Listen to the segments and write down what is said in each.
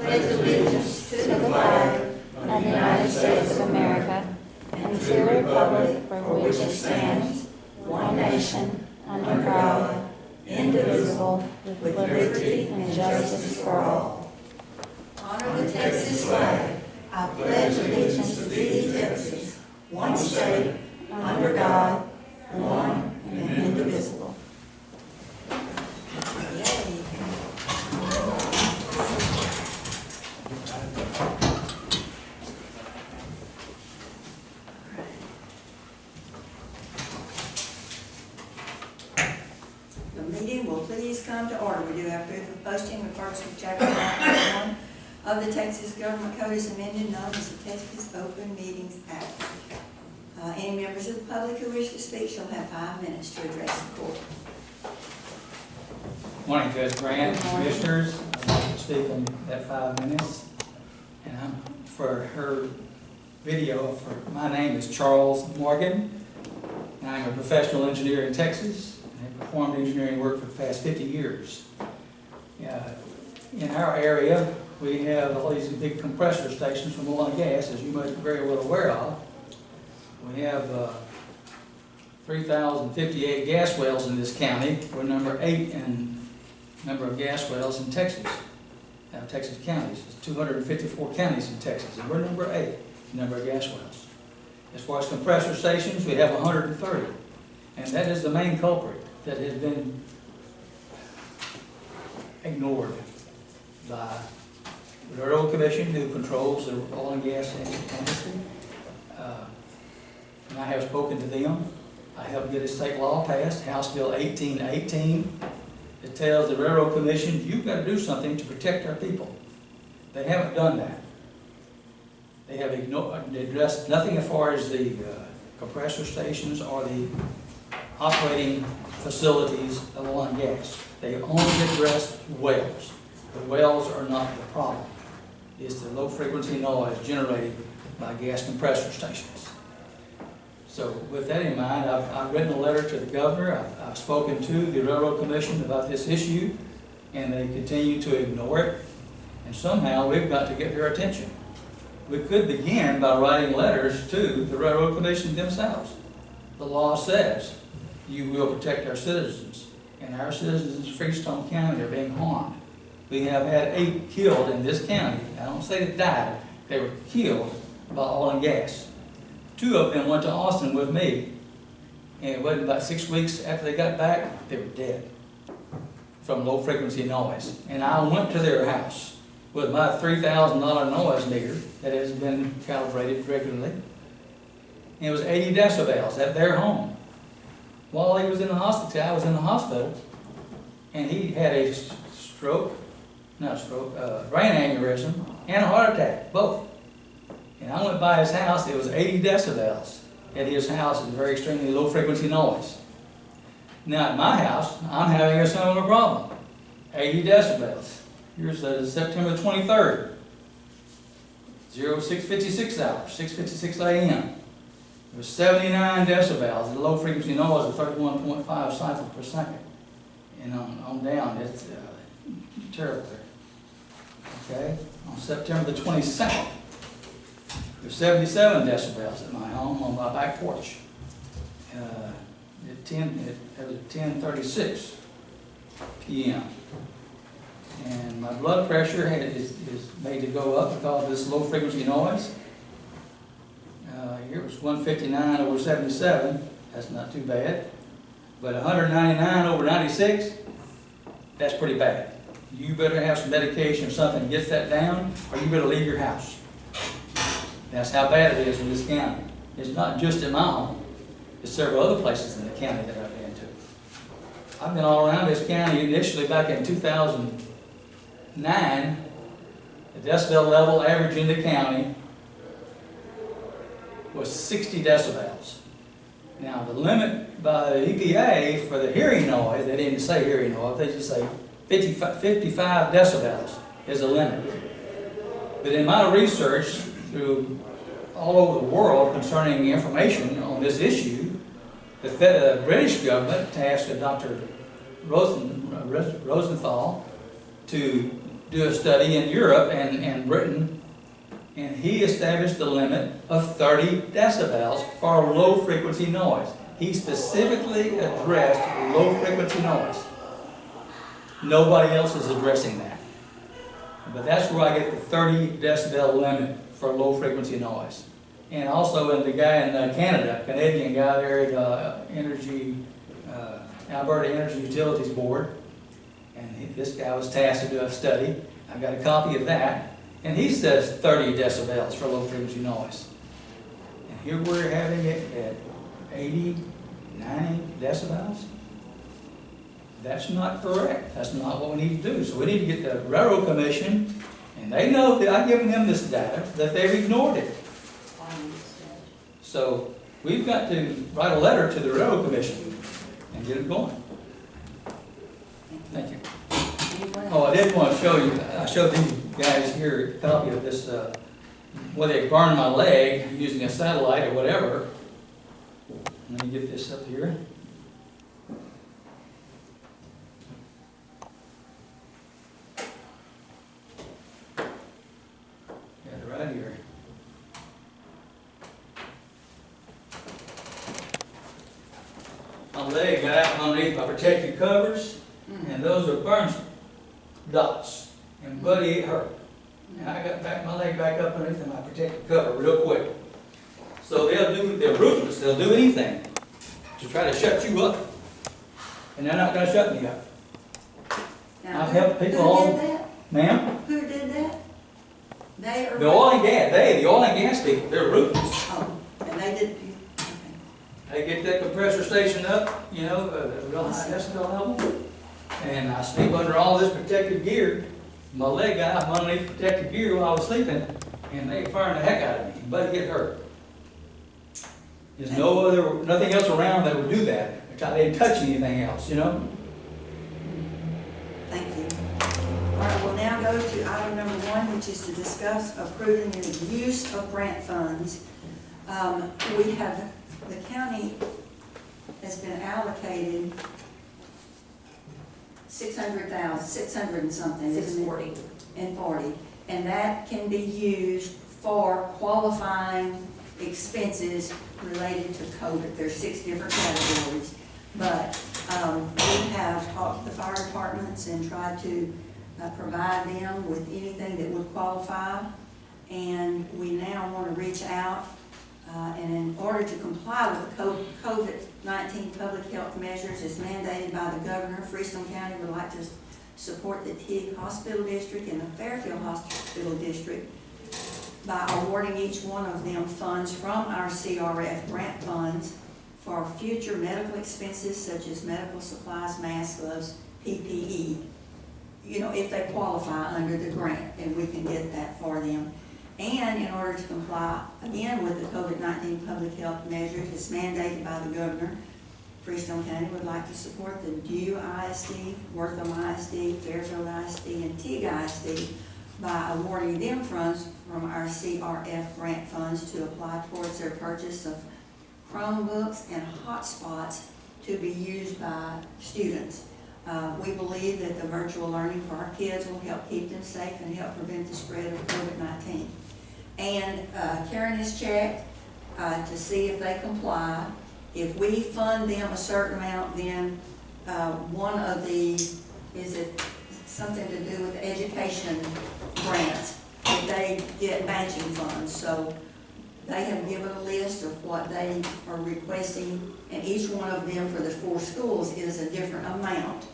pledge allegiance to the flag of the United States of America and to the republic for which it stands, one nation, under God, indivisible, with liberty and justice for all. Honor the Texas flag. I pledge allegiance to thee, Texas, one state, under God, one and indivisible. The meeting will please come to order. We do have proof of posting with parts of chapter 9.1 of the Texas Government Code as amended, known as the Texas Open Meetings Act. Any members of the public who wish to speak shall have 5 minutes to address the court. Morning, Judge Grant, Commissioners. I'm speaking at 5 minutes. And for her video, my name is Charles Morgan. And I'm a professional engineer in Texas. And I've performed engineering work for the past 50 years. In our area, we have all these big compressor stations from oil and gas, as you might be very well aware of. We have 3,058 gas wells in this county. We're number 8 in number of gas wells in Texas, out of Texas counties. There's 254 counties in Texas, and we're number 8 in number of gas wells. As far as compressor stations, we have 130, and that is the main culprit that has been ignored by the Railroad Commission, who controls the oil and gas industry. And I have spoken to them. I helped get a state law passed, House Bill 1818. It tells the Railroad Commission, you've got to do something to protect our people. They haven't done that. They have addressed nothing as far as the compressor stations or the operating facilities of oil and gas. They only addressed wells. The wells are not the problem. It's the low frequency noise generated by gas compressor stations. So with that in mind, I've written a letter to the governor. I've spoken to the Railroad Commission about this issue, and they continue to ignore it. And somehow we've got to get their attention. We could begin by writing letters to the Railroad Commission themselves. The law says you will protect our citizens, and our citizens in Freestone County are being harmed. We have had 8 killed in this county. I don't say they died, they were killed by oil and gas. 2 of them went to Austin with me, and it wasn't about 6 weeks after they got back, they were dead from low frequency noise. And I went to their house with my $3,000 noise meter that has been calibrated regularly. And it was 80 decibels at their home. While he was in the hospital, I was in the hospital, and he had a brain aneurysm and a heart attack, both. And I went by his house, it was 80 decibels at his house. It was very extremely low frequency noise. Now at my house, I'm having a similar problem, 80 decibels. Here's September 23rd, 0656 hours, 6:56 a.m. It was 79 decibels, the low frequency noise of 31.5 cycles per second. And on down, it's terrible there. Okay, on September the 22nd, there's 77 decibels at my home on my back porch. It was 10:36 p.m. And my blood pressure is made to go up because of this low frequency noise. Here it was 159 over 77. That's not too bad. But 199 over 96, that's pretty bad. You better have some medication or something that gets that down, or you better leave your house. That's how bad it is in this county. It's not just in my home. There's several other places in the county that I've been to. I've been all around this county. Initially back in 2009, the decibel level average in the county was 60 decibels. Now the limit by the EPA for the hearing noise, they didn't say hearing noise, they just say 55 decibels is the limit. But in my research through all over the world concerning information on this issue, the British government tasked Dr. Rosenthal to do a study in Europe and Britain, and he established the limit of 30 decibels for low-frequency noise. He specifically addressed low-frequency noise. Nobody else is addressing that. But that's where I get the 30 decibel limit for low-frequency noise. And also, the guy in Canada, Canadian guy there at Alberta Energy Utilities Board, and this guy was tasked to do a study. I got a copy of that, and he says 30 decibels for low-frequency noise. And here we're having it at 80, 90 decibels. That's not correct. That's not what we need to do. So we need to get the Railroad Commission, and they know that I've given them this data, that they've ignored it. So we've got to write a letter to the Railroad Commission and get it going. Thank you. Oh, I did want to show you, I showed these guys here a copy of this, where they burned my leg using a satellite or whatever. Let me get this up here. Got it right here. My leg got out from underneath my protective covers, and those are burn dots. And buddy, it hurt. And I got my leg back up underneath my protective cover real quick. So they're ruthless. They'll do anything to try to shut you up, and they're not going to shut me up. Now, I've helped people who all. did that? Ma'am? Who did that? They or The oil and gas. The oil and gas people. They're ruthless. Oh, and they did. Okay. They get that compressor station up, you know, real high decibel level, and I sleep under all this protective gear. My leg got out from underneath protective gear while I was sleeping, and they firing the heck out of me. But get hurt. There's nothing else around that would do that. They didn't touch anything else, you know. Thank you. All right, we'll now go to item number 1, which is to discuss approving the use of grant funds. The county has been allocated 600,000, 600 and something, isn't it? 640. And 40, and that can be used for qualifying expenses related to COVID. There's 6 different categories, but we have talked to the fire departments and tried to provide them with anything that would qualify, and we now want to reach out and in order to comply with the COVID-19 public health measures as mandated by the governor, Freestone County would like to support the Teague Hospital District and the Fairfield Hospital District by awarding each one of them funds from our CRF grant funds for future medical expenses such as medical supplies, masks, gloves, PPE, you know, if they qualify under the grant, and we can get that for them. And in order to comply, again, with the COVID-19 public health measures as mandated by the governor, Freestone County would like to support the Dew ISD, Wortham ISD, Fairfield ISD, and Teague ISD by awarding them funds from our CRF grant funds to apply towards their purchase of Chromebooks and hotspots to be used by students. We believe that the virtual learning for our kids will help keep them safe and help prevent the spread of COVID-19. And Karen has checked to see if they comply. If we fund them a certain amount, then one of the, is it something to do with the education grants, that they get matching funds. So they have given a list of what they are requesting, and each one of them for the 4 schools is a different amount.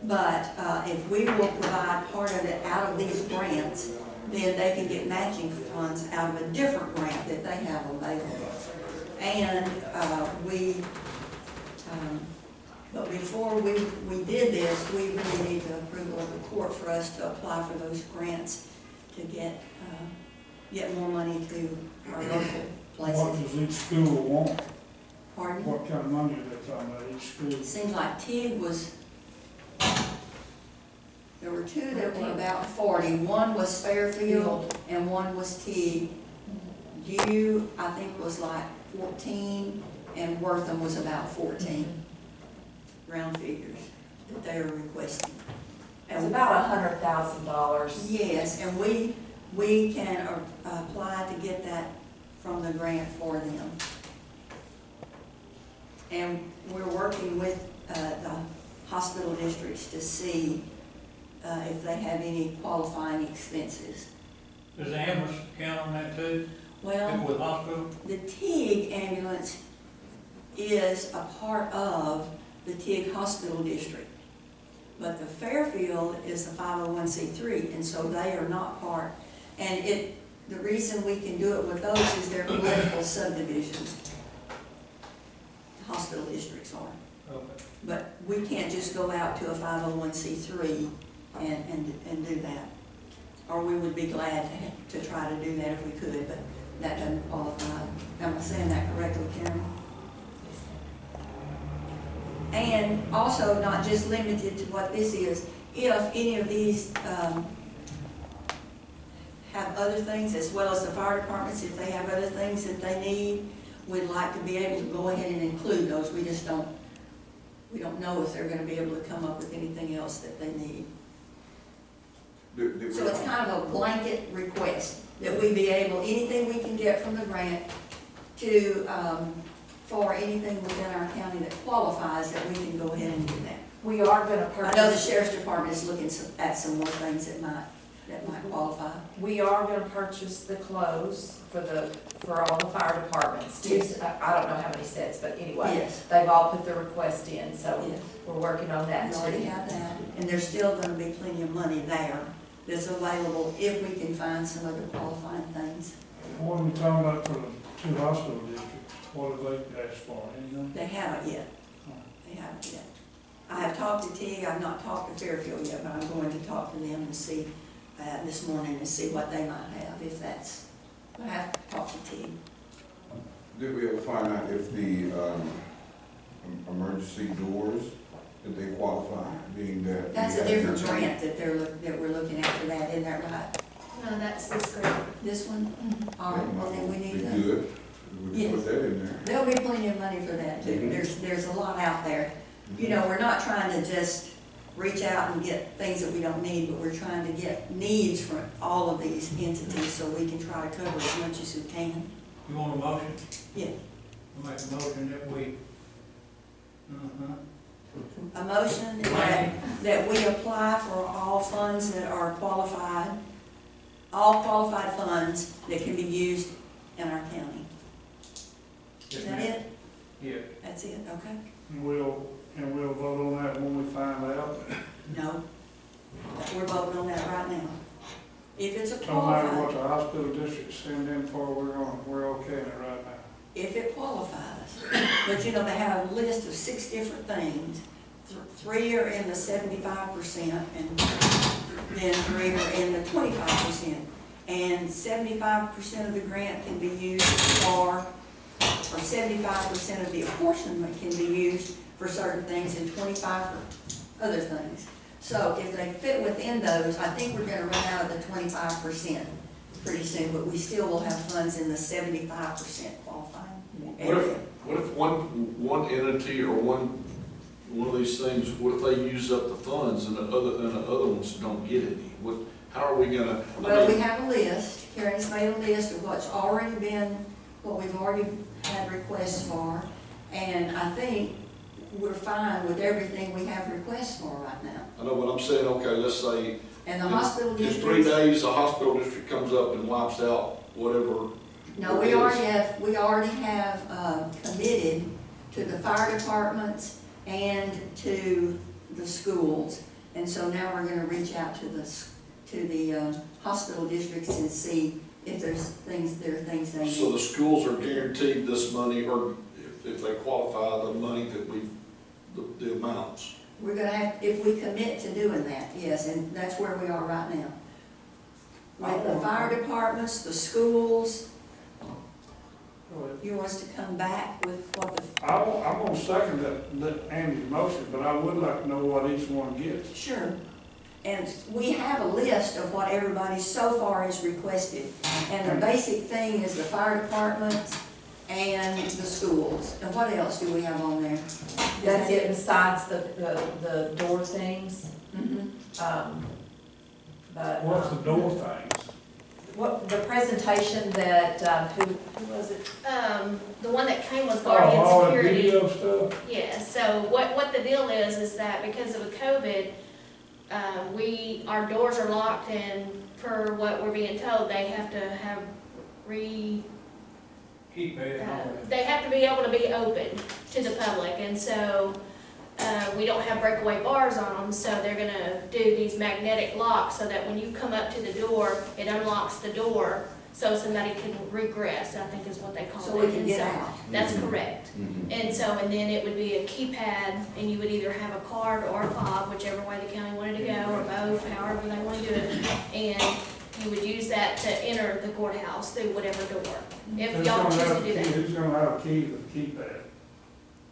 But if we will provide part of it out of these grants, then they can get matching funds out of a different grant that they have available. And but before we did this, we really need the approval of the court for us to apply for those grants to get more money to our local places. What does each school want? Pardon? What kind of money are they talking about each school? It seems like Teague was, there were 2 that were about 40. One was Fairfield and one was Teague. Dew, I think, was like 14, and Wortham was about 14. Round figures that they are requesting. It's about $100,000. Yes, and we can apply to get that from the grant for them. And we're working with the hospital districts to see if they have any qualifying expenses. Does the ambulance count on that too? Well, With hospital? the TIG ambulance is a part of the TIG hospital district. But the Fairfield is a 501c3, and so they are not part. And the reason we can do it with those is they're political subdivisions. The hospital districts are. Okay. But we can't just go out to a 501c3 and do that. Or we would be glad to try to do that if we could, but that doesn't qualify. Am I saying that correctly, Karen? And also not just limited to what this is, if any of these have other things, as well as the fire departments, if they have other things that they need, we'd like to be able to go ahead and include those. We just don't know if they're gonna be able to come up with anything else that they need. So it's kind of a blanket request that we be able, anything we can get from the grant to, for anything within our county that qualifies, that we can go ahead and do that. We are gonna I know the purchase, sheriff's department is looking at some more things that might qualify. we are gonna purchase the clothes for all the fire departments. Yes. I don't know how many sets, but anyway, Yes. they've all put their request in, so Yes. we're working on that We already too. have that, and there's still gonna be plenty of money there that's available if we can find some other qualifying things. What are we talking about for the two hospital districts? What have they asked for, anything? They haven't yet. They haven't yet. I have talked to TIG, I've not talked to Fairfield yet, but I'm going to talk to them and see, this morning, and see what they might have, if that's, I have to talk to TIG. Did we ever find out if the emergency doors, did they qualify, being that? That's a different grant that we're looking at for that, isn't that right? No, that's this grant. This one? All right, well then we need Be to, good, we Yes. can put that in there. there'll be plenty of money for that too. Mhm. There's a lot out there. You know, we're not trying to just reach out and get things that we don't need, but we're trying to get needs from all of these entities so we can try to cover as much as we can. You want a motion? Yeah. I'll make a motion that we, A motion that we apply for all funds that are qualified, all qualified funds that can be used in our county. Is that it? Yeah. That's it, okay? And we'll vote on that when we find out. No. We're voting on that right now. If it's a No matter what qualified, the hospital district send in for, we're okay in it right now. if it qualifies. But you know, they have a list of 6 different things. 3 are in the 75%, and then 3 are in the 25%. And 75% of the grant can be used for, or 75% of the apportionment can be used for certain things and 25 for other things. So if they fit within those, I think we're gonna run out of the 25% pretty soon, but we still will have funds in the 75% qualifying area. What if one entity or one of these things, what if they use up the funds and the other ones don't get any? How are we gonna? Well, we have a list, Karen's made a list of what's already been, what we've already had requests for, and I think we're fine with everything we have requests for right now. I know what I'm saying, okay, let's say. And the hospital In district. 3 days, the hospital district comes up and wipes out whatever. No, we already have committed to the fire departments and to the schools. And so now we're gonna reach out to the hospital districts and see if there are things they So the need. schools are guaranteed this money, or if they qualify, the money that the amounts. We're gonna have, if we commit to doing that, yes, and that's where we are right now. With the fire departments, the schools, you want us to come back with what the, I'm gonna second that Andy's motion, but I would like to know what each one gets. sure. And we have a list of what everybody so far has requested. And the basic thing is the fire department and the schools. And what else do we have on there? That's it, besides the door things. But. What's the door things? What, the presentation that, who was it? The one that came was Oh, Guardian all that Security. video stuff? Yeah, so what the deal is that because of the COVID, our doors are locked, and per what we're being told, they have to have Keep it on. they have to be able to be open to the public, and so, we don't have breakaway bars on them, so they're gonna do these magnetic locks so that when you come up to the door, it unlocks the door so somebody can regress, I think is what they call it. So we can And get so- out. That's correct. And so, and then it would be a keypad, and you would either have a card or a fob, whichever way the county wanted to go, or both, however they want to do it. And you would use that to enter the courthouse through whatever door, if Who's y'all gonna choose have to a do key? that. Who's gonna have a key to the keypad?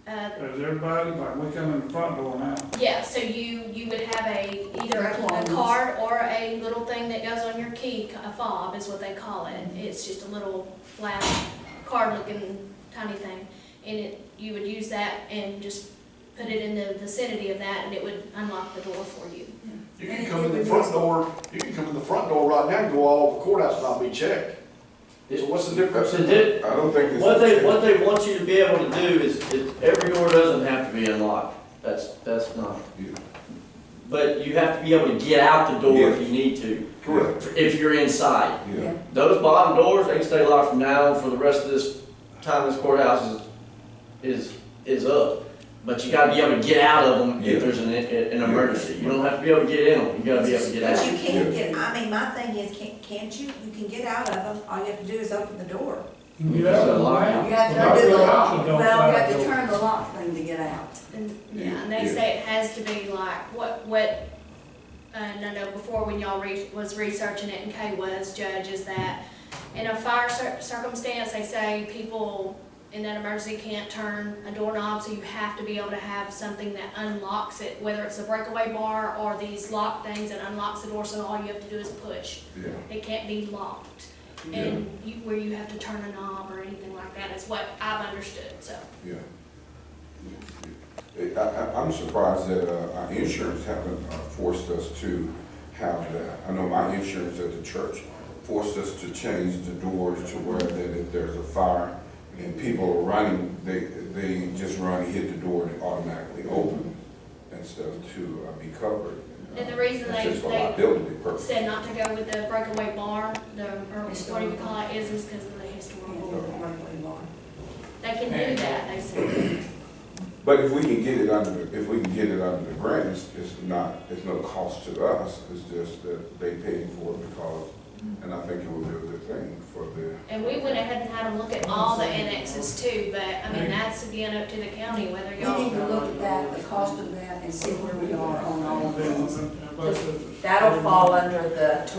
Does everybody, like, we come in the front door now? Yeah, so you would have either a card or a little thing that goes on your key, a fob is what they call it. It's just a little flat card-looking tiny thing. And you would use that and just put it in the vicinity of that, and it would unlock the door for you. You can come in the front door, you can come in the front door right now and go all over the courthouse and not be checked. So what's the difference? I don't think it's. What they want you to be able to do is every door doesn't have to be unlocked. That's not. Yeah. But you have to be able to get out the door if you need to. Correct. If you're inside. Yeah. Those bottom doors, they can stay locked from now on for the rest of this time this courthouse is up. But you gotta be able to get out of them if there's an emergency. You don't have to be able to get in them, you gotta be able to get But you out. can't get, I mean, my thing is, can't you, you can get out of them, all you have to do is open the door. You can get out of the lock. You have Not to do the go out lock, the door, well, you have side to door. turn the lock thing to get out. And, yeah, and they say it has to be like, and I know before when y'all was researching it, and Kay was, Judge, is that in a fire circumstance, they say people in that emergency can't turn a doorknob, so you have to be able to have something that unlocks it, whether it's a breakaway bar or these lock things that unlocks the door, so all you have to do is push. Yeah. It can't be locked. And where you have to turn a knob or anything like that is what I've understood, so. Yeah. I'm surprised that our insurance haven't forced us to have that. I know my insurance at the church forced us to change the doors to where that if there's a fire and people are running, they just run, hit the door, and it automatically open instead of to be covered. And the reason That's just for they liability purposes. said not to go with the breakaway bar, or what do you call it, is because of the historical. They can do that, they said. But if we can get it under, the grant, it's no cost to us, it's just that they paid for it because, and I think it would be a good thing for the. And we went ahead and had them look at all the annexes too, but, I mean, that's again up to the county whether We need y'all. to look at that, the cost of that, and see where we are on all of these. That'll fall under the 25%.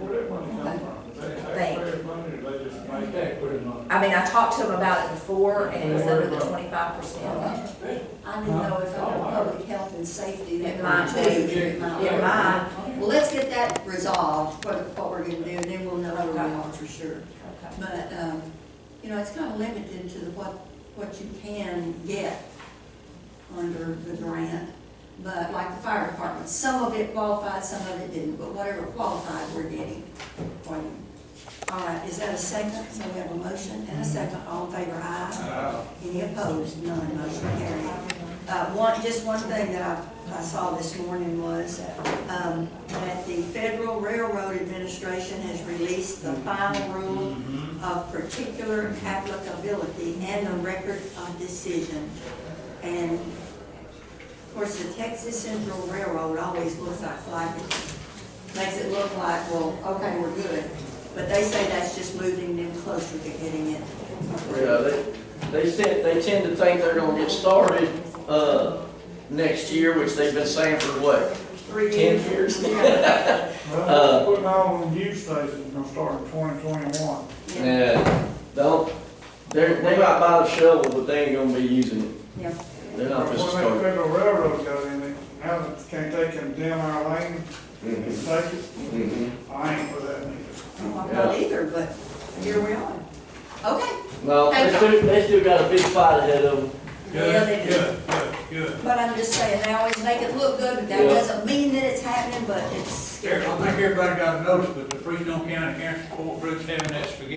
Where that money come from? They taxpayer money, or they just make that put it on? I mean, I talked to him about it before, and it was under the 25%. I didn't know if under public health and safety that It might might be. too. It might. Well, let's get that resolved, what we're gonna do, and then we'll know where we are for sure. Okay. But, you know, it's kind of limited to what you can get under the grant. But like the fire department, some of it qualified, some of it didn't, but whatever qualified, we're getting for you. All right, is that a second? So we have a motion and a second. All in favor, aye. Any opposed? None. Motion carried. Just one thing that I saw this morning was that the Federal Railroad Administration has released the final rule of particular applicability and the record of decision. And of course, the Texas Central Railroad always looks like it makes it look like, well, okay, we're good. But they say that's just moving them closer to getting it. Yeah, they tend to think they're gonna get started, next year, which they've been saying for what, 3 10 years? Well, putting all them new stations gonna start in 2021. Yeah, they might buy the shovel, but they ain't gonna be using it. Yeah. They're not When just that starting. Federal Railroad got in it, now that can't they condemn our lane and take it? I ain't for that neither. I'm not either, but here we are. Okay. No, they still got a big fight ahead of them. Yeah, they do. Good. Good. But I'm just saying, they always make it look good, but that Yeah. doesn't mean that it's happening, but it's I scary. think everybody got a notice, but the Freestone County Cancer Support Group's having that spaghetti